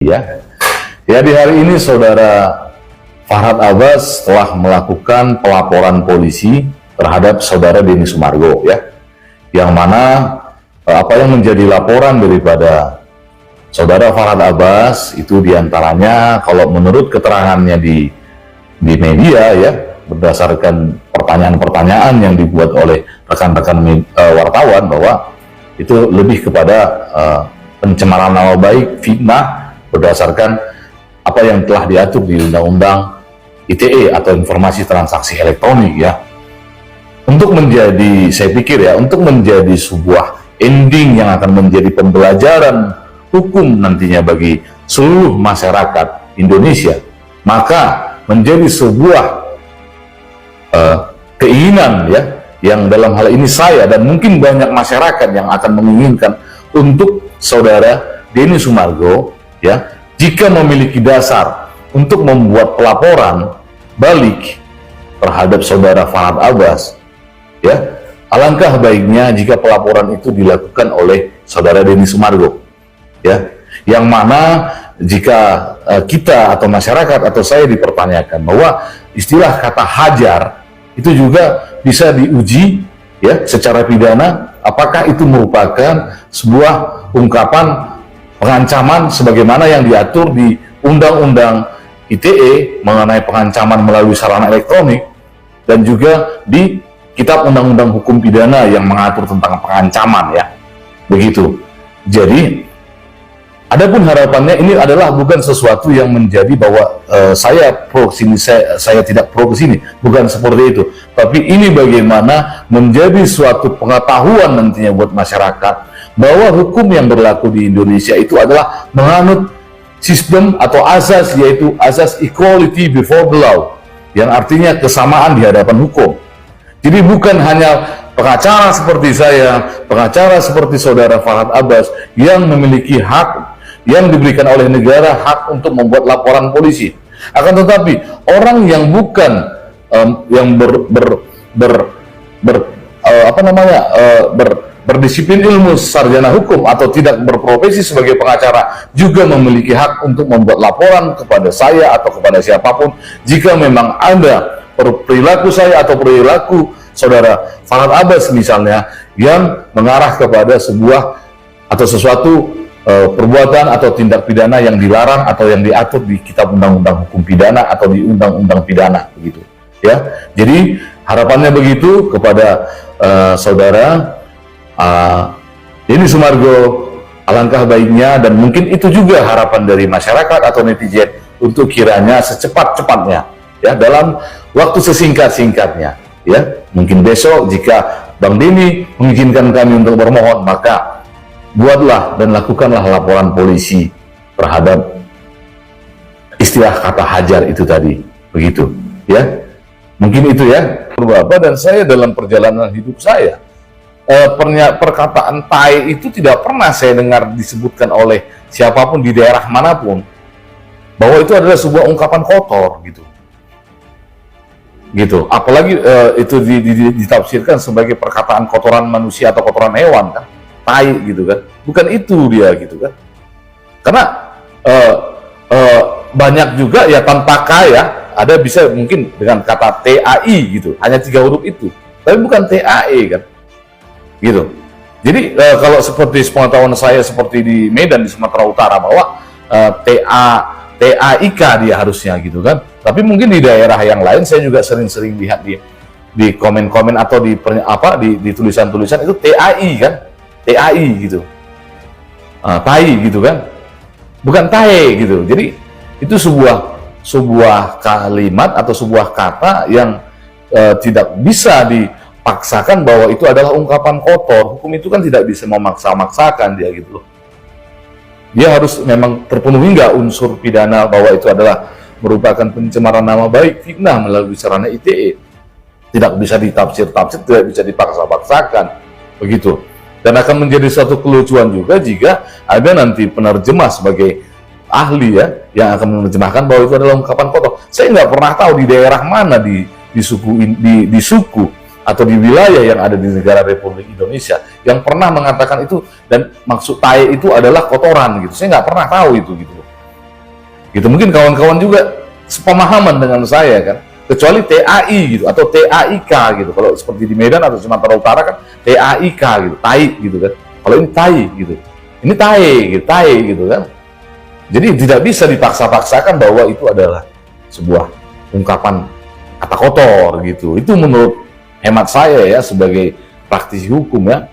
Ya, ya di hari ini saudara Farhad Abbas telah melakukan pelaporan polisi terhadap saudara Denny Sumargo, ya, yang mana apa yang menjadi laporan daripada saudara Farhad Abbas itu diantaranya, kalau menurut keterangannya di media, ya, berdasarkan pertanyaan-pertanyaan yang dibuat oleh rekan-rekan wartawan, bahwa itu lebih kepada pencemaran nama baik, fitnah, berdasarkan apa yang telah diatur di Undang-Undang ITE atau Informasi Transaksi Elektronik, ya. Untuk menjadi, saya pikir ya, untuk menjadi sebuah ending yang akan menjadi pembelajaran hukum nantinya bagi seluruh masyarakat Indonesia, maka menjadi sebuah keinginan, ya, yang dalam hal ini saya dan mungkin banyak masyarakat yang akan menginginkan untuk saudara Denny Sumargo, ya, jika memiliki dasar untuk membuat pelaporan balik terhadap saudara Farhad Abbas, ya, alangkah baiknya jika pelaporan itu dilakukan oleh saudara Denny Sumargo, ya, yang mana jika kita atau masyarakat atau saya dipertanyakan bahwa istilah kata hajar itu juga bisa diuji, ya, secara pidana, apakah itu merupakan sebuah ungkapan pengancaman sebagaimana yang diatur di Undang-Undang ITE mengenai pengancaman melalui sarana elektronik, dan juga di Kitab Undang-Undang Hukum Pidana yang mengatur tentang pengancaman, ya, begitu. Jadi adapun harapannya ini adalah bukan sesuatu yang menjadi bahwa saya pro sini, saya tidak pro ke sini, bukan seperti itu, tapi ini bagaimana menjadi suatu pengetahuan nantinya buat masyarakat bahwa hukum yang berlaku di Indonesia itu adalah menganut sistem atau azas, yaitu azas equality before the law, yang artinya kesamaan di hadapan hukum. Jadi bukan hanya pengacara seperti saya, pengacara seperti saudara Farhad Abbas yang memiliki hak yang diberikan oleh negara, hak untuk membuat laporan polisi, akan tetapi orang yang bukan yang berdisiplin ilmu sarjana hukum atau tidak berprofesi sebagai pengacara juga memiliki hak untuk membuat laporan kepada saya atau kepada siapapun jika memang ada perilaku saya atau perilaku saudara Farhad Abbas misalnya yang mengarah kepada sebuah atau sesuatu perbuatan atau tindak pidana yang dilarang atau yang diatur di Kitab Undang-Undang Hukum Pidana atau di Undang-Undang Pidana, begitu, ya. Jadi harapannya begitu kepada saudara Denny Sumargo, alangkah baiknya, dan mungkin itu juga harapan dari masyarakat atau netizen, untuk kiranya secepat-cepatnya, ya, dalam waktu sesingkat-singkatnya, ya, mungkin besok jika Bang Denny mengizinkan kami untuk bermohon, maka buatlah dan lakukanlah laporan polisi terhadap istilah kata hajar itu tadi, begitu, ya. Mungkin itu, ya, Bapak dan saya dalam perjalanan hidup saya, perkataan tai itu tidak pernah saya dengar disebutkan oleh siapapun di daerah manapun, bahwa itu adalah sebuah ungkapan kotor, gitu. Apalagi itu ditafsirkan sebagai perkataan kotoran manusia atau kotoran hewan, kan, tai, gitu kan. Bukan itu dia, gitu kan. Karena banyak juga, ya, tanpa K, ya, ada bisa mungkin dengan kata TAI, gitu, hanya 3 huruf itu, tapi bukan TAE, kan, gitu. Jadi kalau seperti pengetahuan saya seperti di Medan, di Sumatera Utara, bahwa TAIK dia harusnya, gitu kan. Tapi mungkin di daerah yang lain saya juga sering-sering lihat di komen-komen atau di tulisan-tulisan itu TAI, kan, TAI, gitu, tai, gitu kan, bukan tae, gitu. Jadi itu sebuah kalimat atau sebuah kata yang tidak bisa dipaksakan bahwa itu adalah ungkapan kotor. Hukum itu kan tidak bisa memaksa-maksakan dia, gitu loh. Dia harus memang terpenuhi nggak unsur pidana bahwa itu adalah merupakan pencemaran nama baik, fitnah melalui sarana ITE. Tidak bisa ditafsir-tafsir, tidak bisa dipaksa-paksakan, begitu. Dan akan menjadi satu kelucuan juga jika ada nanti penerjemah sebagai ahli, ya, yang akan menerjemahkan bahwa itu adalah ungkapan kotor. Saya nggak pernah tahu di daerah mana di suku atau di wilayah yang ada di negara Republik Indonesia yang pernah mengatakan itu, dan maksud tai itu adalah kotoran, gitu. Saya nggak pernah tahu itu, gitu. gitu. Mungkin kawan-kawan juga sepemahaman dengan saya kan, kecuali TAI gitu atau TAIK gitu. Kalau seperti di Medan atau Sumatera Utara kan TAIK gitu, tai gitu kan. Kalau ini tai gitu, ini tai gitu kan. Jadi tidak bisa dipaksa-paksakan bahwa itu adalah sebuah ungkapan kata kotor gitu. Itu menurut hemat saya ya sebagai praktisi hukum ya.